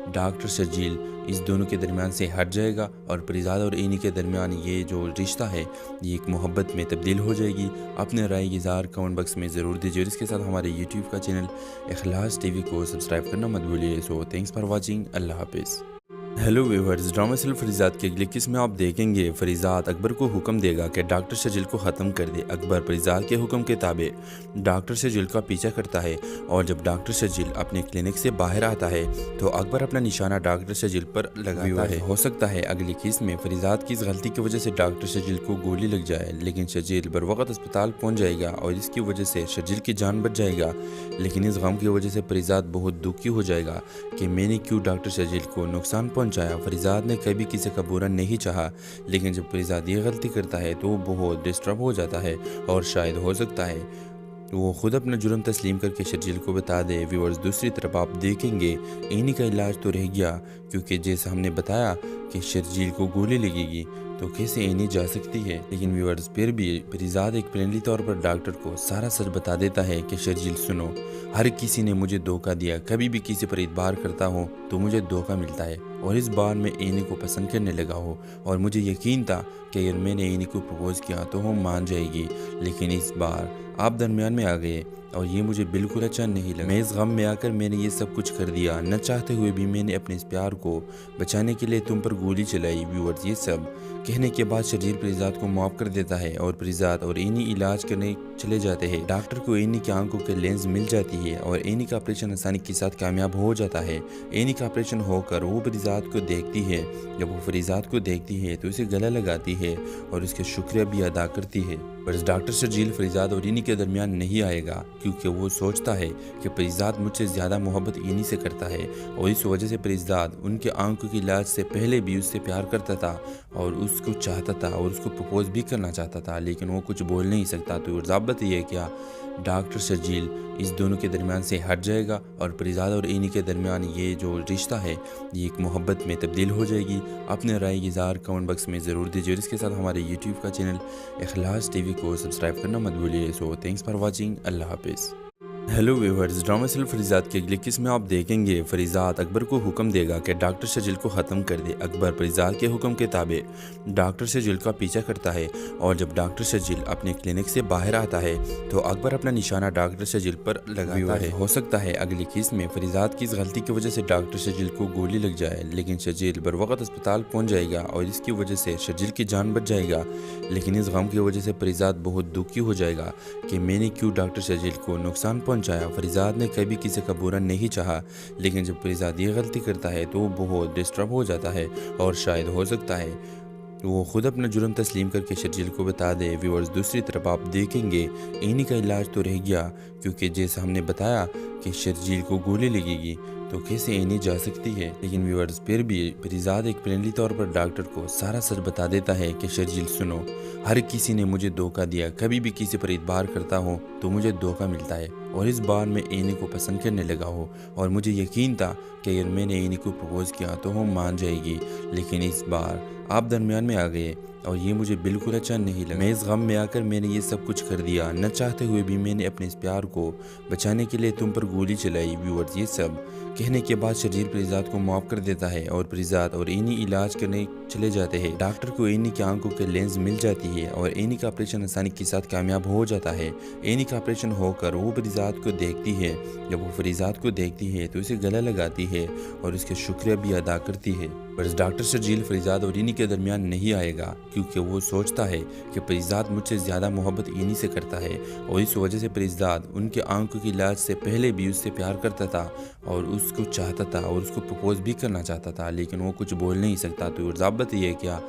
डॉक्टर शर्जील इस दोनों के दरमियान से हट जाएगा और फरीजात और एनी के दरमियान ये जो रिश्ता है ये एक मोहब्बत में तब्दील हो जाएगी। अपने राय की इज़हार कमेंट बॉक्स में ज़रूर दीजिए और इसके साथ हमारे यूट्यूब का चैनल इखलास टीवी को सब्सक्राइब करना मत भूलिए। So thanks for watching, Allah हाफिज़। हेलो व्यूअर्स, ड्रामा सीरियल फरीजात की अगली किस्म में आप देखेंगे फरीजात अकबर को हुक्म देगा कि डॉक्टर शर्जील को ख़त्म कर दे। अकबर फरीजात के हुक्म के ताबे डॉक्टर शर्जील का पीछा करता है और जब डॉक्टर शर्जील अपने क्लिनिक से बाहर आता है तो अकबर अपना निशाना डॉक्टर शर्जील पर लगाता है। हो सकता है अगली किस्म में फरीजात की इस गलती की वजह से डॉक्टर शर्जील को गोली लग जाए, लेकिन शर्जील बर वक्त अस्पताल पहुँच जाएगा और इसकी वजह से शर्जील की जान बच जाएगा। लेकिन इस गम की वजह से फरीजात बहुत दुखी हो जाएगा कि मैंने क्यों डॉक्टर शर्जील को नुकसान पहुँचाया। फरीजात ने कभी किसी का बुरा नहीं चाहा, लेकिन जब फरीजात ये गलती करता है तो वो बहुत डिस्टर्ब हो जाता है और शायद हो सकता है वो खुद अपना जुर्म तस्लीम करके शर्जील को बता दे। व्यूअर्स, दूसरी तरफ आप देखेंगे एनी का इलाज तो रह गया क्योंकि जैसा हमने बताया कि शर्जील को गोली लगेगी तो कैसे एनी जा सकती है। लेकिन व्यूअर्स, फिर भी फरीजात एक फ्रेंडली तौर पर डॉक्टर को सारा सच बता देता है कि शर्जील सुनो, हर किसी ने मुझे धोखा दिया, कभी भी किसी पर इतबार करता हूँ तो मुझे धोखा मिलता है और इस बार मैं एनी को पसंद करने लगा हूँ और मुझे यकीन था कि अगर मैंने एनी को प्रपोज किया तो वो मान जाएगी, लेकिन इस बार आप दरमियान में आ गए और ये मुझे बिल्कुल अच्छा नहीं लगा। मैं इस गम में आकर मैंने ये सब कुछ कर दिया, न चाहते हुए भी मैंने अपने इस प्यार को बचाने के लिए तुम पर गोली चलाई। व्यूअर्स, ये सब कहने के बाद शर्जील फरीजात को माफ कर देता है और फरीजात और एनी इलाज करने चले जाते हैं। डॉक्टर को एनी की आंखों के लेंस मिल जाती है और एनी का ऑपरेशन आसानी के साथ कामयाब हो जाता है। एनी का ऑपरेशन होकर वो फरीजात फरीजात को देखती है जब वो फरीजात को देखती है तो उसे गला लगाती है और उसका शुक्रिया भी अदा करती है। पर डॉक्टर शर्जील फरीजात और इनी के दरमियान नहीं आएगा क्योंकि वो सोचता है कि फरीजात मुझसे ज़्यादा मोहब्बत इनी से करता है और इस वजह से फरीजात उनके आंखों की इलाज से पहले भी उससे प्यार करता था और उसको चाहता था और उसको प्रपोज भी करना चाहता था, लेकिन वो कुछ बोल नहीं सकता। तो ज़ाबत ये क्या डॉक्टर शर्जील इस दोनों के दरमियान से हट जाएगा और फरीजात और इनी के दरमियान ये जो रिश्ता है ये एक मोहब्बत में तब्दील हो जाएगी। अपने राय इज़हार कमेंट बॉक्स में ज़रूर दीजिए और इसके साथ हमारे यूट्यूब का चैनल इखलास टीवी को सब्सक्राइब करना मत भूलिए। So thanks for watching, Allah हाफिज़। हेलो व्यूअर्स, ड्रामा सीरियल फरीजात की अगली किस्म में आप देखेंगे फरीजात अकबर को हुक्म देगा कि डॉक्टर शर्जील को ख़त्म कर दे। अकबर फरीजात के हुक्म के ताबे डॉक्टर शर्जील का पीछा करता है और जब डॉक्टर शर्जील अपने क्लिनिक से बाहर आता है तो अकबर अपना निशाना डॉक्टर शर्जील पर लगाता है। हो सकता है अगली किस्म में फरीजात की इस गलती की वजह से डॉक्टर शर्जील को गोली लग जाए, लेकिन शर्जील बर वक्त अस्पताल पहुँच जाएगा और इसकी वजह से शर्जील की जान बच जाएगा। लेकिन इस गम की वजह से फरीजात बहुत दुखी हो जाएगा कि मैंने क्यों डॉक्टर शर्जील को नुकसान पहुँचाया। फरीजात ने कभी किसी का बुरा नहीं चाहा, लेकिन जब फरीजात ये गलती करता है तो वो बहुत डिस्टर्ब हो जाता है और शायद हो सकता है वो खुद अपना जुर्म तस्लीम करके शर्जील को बता दे। व्यूअर्स, दूसरी तरफ आप देखेंगे इन्हीं का इलाज तो रह गया क्योंकि जैसा हमने बताया कि शर्जील को गोली लगेगी तो कैसे इन्हीं जा सकती है। लेकिन व्यूअर्स, फिर भी फरीजात एक फ्रेंडली तौर पर डॉक्टर को सारा सच बता देता है कि शर्जील सुनो, हर किसी ने मुझे धोखा दिया, कभी भी किसी पर इतबार करता हूँ तो मुझे धोखा मिलता है और इस बार मैं एनी को पसंद करने लगा हूँ और मुझे यकीन था कि अगर मैंने एनी को प्रपोज किया तो वो मान जाएगी, लेकिन इस बार आप दरमियान में आ गए और ये मुझे बिल्कुल अच्छा नहीं लगा। मैं इस गम में आकर मैंने ये सब कुछ कर दिया, न चाहते हुए भी मैंने अपने इस प्यार को बचाने के लिए तुम पर गोली चलाई। व्यूअर्स, ये सब कहने के बाद शर्जील फरीजात को माफ़ कर देता है और फरीजात और एनी इलाज करने चले जाते हैं। डॉक्टर को एनी की आंखों के लेंस मिल जाती है और एनी का ऑपरेशन आसानी के साथ कामयाब हो जाता है। एनी का ऑपरेशन होकर वो फरीजात को देखती है, जब वो फरीजात को देखती है तो उसे गला लगाती है और उसका शुक्रिया भी अदा करती है। पर डॉक्टर शर्जील फरीजात और इनी के दरमियान नहीं आएगा क्योंकि वो सोचता है कि फरीजात मुझसे ज़्यादा मोहब्बत इनी से करता है और इस वजह से फरीजात उनके आंखों की इलाज से पहले भी उससे प्यार करता था और उसको चाहता था और उसको प्रपोज भी करना चाहता था, लेकिन वो कुछ बोल नहीं सकता। तो ज़ाबत ये क्या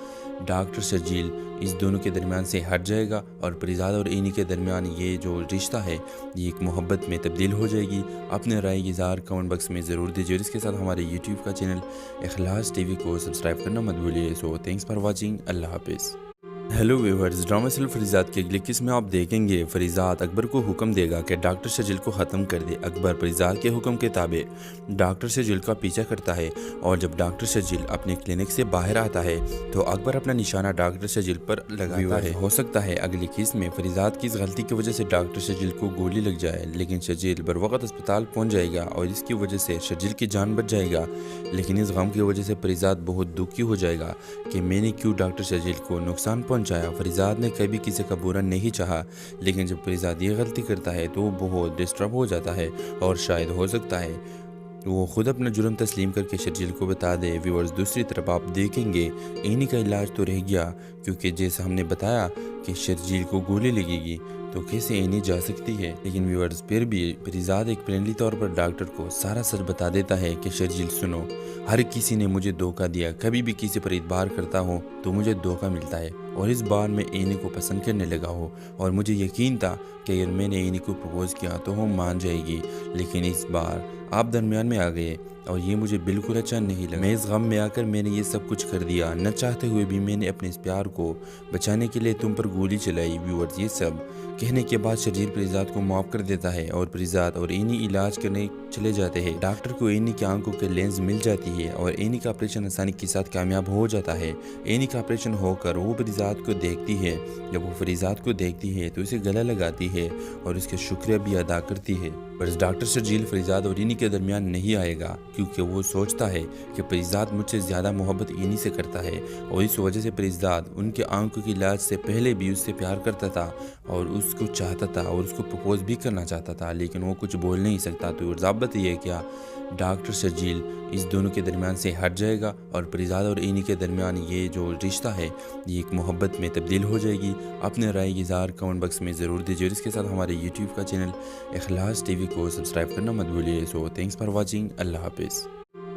डॉक्टर शर्जील इस दोनों के दरमियान से हट जाएगा और फरीजात और इनी के दरमियान ये जो रिश्ता है ये एक मोहब्बत में तब्दील हो जाएगी। अपने राय इज़हार कमेंट बॉक्स में ज़रूर दीजिए और इसके साथ हमारे यूट्यूब का चैनल इखलास टीवी को सब्सक्राइब करना मत भूलिए। So thanks for watching, Allah हाफिज़। हेलो व्यूअर्स, ड्रामा सीरियल फरीजात की अगली किस्म में आप देखेंगे फरीजात अकबर को हुक्म देगा कि डॉक्टर शर्जील को ख़त्म कर दे। अकबर फरीजात के हुक्म के ताबे डॉक्टर शर्जील का पीछा करता है और जब डॉक्टर शर्जील अपने क्लिनिक से बाहर आता है तो अकबर अपना निशाना डॉक्टर शर्जील पर लगाता है। हो सकता है अगली किस्म में फरीजात की इस गलती की वजह से डॉक्टर शर्जील को गोली लग जाए, लेकिन शर्जील बर वक्त अस्पताल पहुँच जाएगा और इसकी वजह से शर्जील की जान बच जाएगा। लेकिन इस गम की वजह से फरीजात बहुत दुखी हो जाएगा कि मैंने क्यों डॉक्टर शर्जील को नुकसान पहुँचाया। फरीजात ने कभी किसी का बुरा नहीं चाहा, लेकिन जब फरीजात ये गलती करता है तो वो बहुत डिस्टर्ब हो जाता है और शायद हो सकता है वो खुद अपना जुर्म तस्लीम करके शर्जील को बता दे। व्यूअर्स, दूसरी तरफ आप देखेंगे इन्हीं का इलाज तो रह गया क्योंकि जैसा हमने बताया कि शर्जील को गोली लगेगी तो कैसे इन्हीं जा सकती है। लेकिन व्यूअर्स, फिर भी फरीजात एक फ्रेंडली तौर पर डॉक्टर को सारा सच बता देता है कि शर्जील सुनो, हर किसी ने मुझे धोखा दिया, कभी भी किसी पर इतबार करता हूँ तो मुझे धोखा मिलता है और इस बार मैं एनी को पसंद करने लगा हूँ और मुझे यकीन था कि अगर मैंने एनी को प्रपोज किया तो वो मान जाएगी, लेकिन इस बार आप दरमियान में आ गए और ये मुझे बिल्कुल अच्छा नहीं लगा। मैं इस गम में आकर मैंने ये सब कुछ कर दिया, न चाहते हुए भी मैंने अपने इस प्यार को बचाने के लिए तुम पर गोली चलाई। व्यूअर्स, ये सब कहने के बाद शर्जील फरीजात को माफ़ कर देता है और फरीजात और एनी इलाज करने चले जाते हैं। डॉक्टर को एनी की आंखों के लेंस मिल जाती है और एनी का ऑपरेशन आसानी के साथ कामयाब हो जाता है। एनी का ऑपरेशन होकर वो फरीजात को देखती है, जब वो फरीजात को देखती है तो उसे गला लगाती है और उसका शुक्रिया भी अदा करती है। पर डॉक्टर शर्जील फरीजात और इनी के दरमियान नहीं आएगा क्योंकि वो सोचता है कि फरीजात मुझसे ज़्यादा मोहब्बत इनी से करता है और इस वजह से फरीजात उनके आंखों की इलाज से पहले भी उससे प्यार करता था और उसको चाहता था और उसको प्रपोज भी करना चाहता था, लेकिन वो कुछ बोल नहीं सकता। तो ज़ाबत ये क्या डॉक्टर शर्जील इस दोनों के दरमियान से हट जाएगा और फरीजात और इनी के दरमियान ये जो रिश्ता है ये एक मोहब्बत में तब्दील हो जाएगी। अपने राय इज़हार कमेंट बॉक्स में ज़रूर दीजिए और इसके साथ हमारे यूट्यूब का चैनल इखलास टीवी को सब्सक्राइब करना मत भूलिए। So thanks for watching, Allah हाफिज़।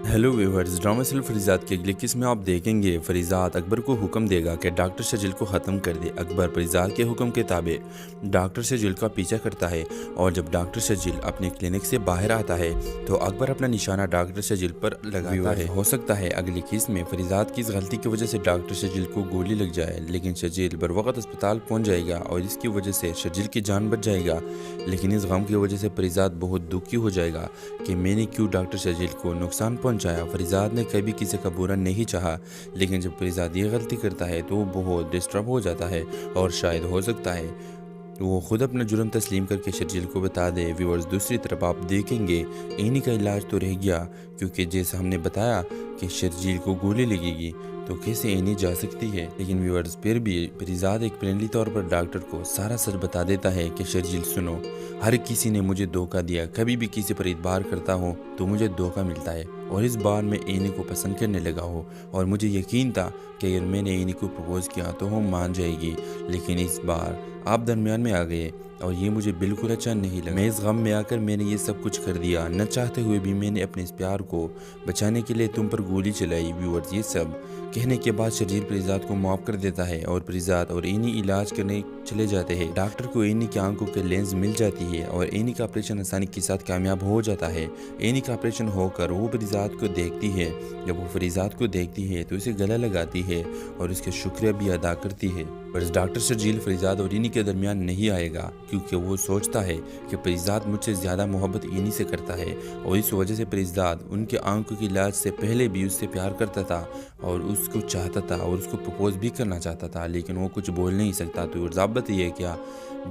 हेलो व्यूअर्स, ड्रामा सिर्फ फरीजात की अगली किस्म में आप देखेंगे फरीजात अकबर को हुक्म देगा कि डॉक्टर शजील को ख़त्म कर दे। अकबर फरीजात के हुक्म के ताबे डॉक्टर शजील का पीछा करता है और जब डॉक्टर शजील अपने क्लिनिक से बाहर आता है तो अकबर अपना निशाना डॉक्टर शजील पर लगाता है। हो सकता है अगली किस्म में फरीजात की इस गलती की वजह से डॉक्टर शजील को गोली लग जाए, लेकिन शजील बर वक्त अस्पताल पहुँच जाएगा और इसकी वजह से शजील की जान बच जाएगा। लेकिन इस गम की वजह से फरीजात बहुत दुखी हो जाएगा कि मैंने क्यों डॉक्टर शजील को नुकसान पहुंचाया। फरीजात ने कभी किसी का बुरा नहीं चाहा, लेकिन जब फरीजात ये गलती करता है तो वो बहुत डिस्टर्ब हो जाता है और शायद हो सकता है वो खुद अपना जुर्म तस्लीम करके शजील को बता दे। व्यूअर्स, दूसरी तरफ आप देखेंगे एनी का इलाज तो रह गया, क्योंकि जैसा हमने बताया कि शजील को गोली लगेगी तो कैसे एनी जा सकती है। लेकिन व्यूअर्स, फिर भी फरीजात एक फ्रेंडली तौर पर डॉक्टर को सारा सच बता देता है कि शजील सुनो, हर किसी ने मुझे धोखा दिया, कभी भी किसी पर इतबार करता हूँ तो मुझे धोखा मिलता है और इस बार मैं एनी को पसंद करने लगा हूँ और मुझे यकीन था कि अगर मैंने एनी को प्रपोज किया तो वो मान जाएगी, लेकिन इस बार आप दरमियान में आ गए और ये मुझे बिल्कुल अच्छा नहीं लगा। मैं इस गम में आकर मैंने ये सब कुछ कर दिया, न चाहते हुए भी मैंने अपने इस प्यार को बचाने के लिए तुम पर गोली चलाई। व्यूअर्स, ये सब कहने के बाद शजील फरीजात को माफ़ कर देता है और फरीजात और एनी इलाज करने चले जाते हैं। डॉक्टर को एनी की आंखों के लेंस मिल जाती है और एनी का ऑपरेशन आसानी के साथ कामयाब हो जाता है। एनी का ऑपरेशन होकर वो फरीजात को देखती है। जब वो फरीजात को देखती है तो उसे गला लगाती है और उसके शुक्रिया भी अदा करती है। पर डॉक्टर शजील फरीजात और एनी के दरमियान नहीं आएगा, क्योंकि वो सोचता है कि फरीजात मुझसे ज़्यादा मोहब्बत एनी से करता है और इस वजह से फरीजात उनके आंखों के इलाज से पहले भी उससे प्यार करता था और उसको चाहता था और उसको प्रपोज भी करना चाहता था, लेकिन वो कुछ बोल नहीं सकता। तो ज़ाबत ये है क्या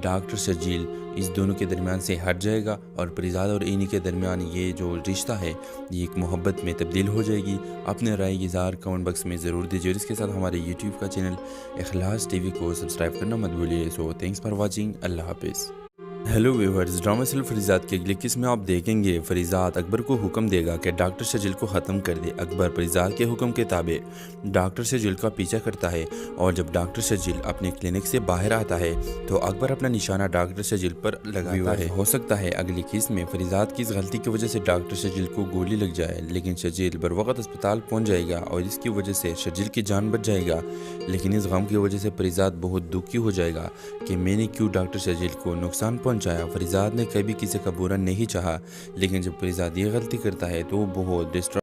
डॉक्टर शजील इस दोनों के दरमियान से हट जाएगा और फरीजात और एनी के दरमियान ये जो रिश्ता है ये एक मोहब्बत में तब्दील हो जाएगी। अपने राय की इज़हार कमेंट बॉक्स में ज़रूर दीजिए और इसके साथ हमारे यूट्यूब का चैनल इखलास टीवी को सब्सक्राइब करना मत भूलिए। So thanks for watching, Allah हाफिज़। हेलो व्यूअर्स, ड्रामा सिर्फ फरीजात की अगली किस्म में आप देखेंगे फरीजात अकबर को हुक्म देगा कि डॉक्टर शजील को ख़त्म कर दे। अकबर फरीजात के हुक्म के ताबे डॉक्टर शजील का पीछा करता है और जब डॉक्टर शजील अपने क्लिनिक से बाहर आता है तो अकबर अपना निशाना डॉक्टर शजील पर लगाता है। हो सकता है अगली किस्म में फरीजात की इस गलती की वजह से डॉक्टर शजील को गोली लग जाए, लेकिन शजील बर वक्त अस्पताल पहुँच जाएगा और इसकी वजह से शजील की जान बच जाएगा। लेकिन इस गम की वजह से फरीजात बहुत दुखी हो जाएगा कि मैंने क्यों डॉक्टर शजील को नुकसान पहुंचाया। फरीजात ने कभी किसी का बुरा नहीं चाहा, लेकिन जब फरीजात ये गलती करता है तो वो बहुत डिस्टर्ब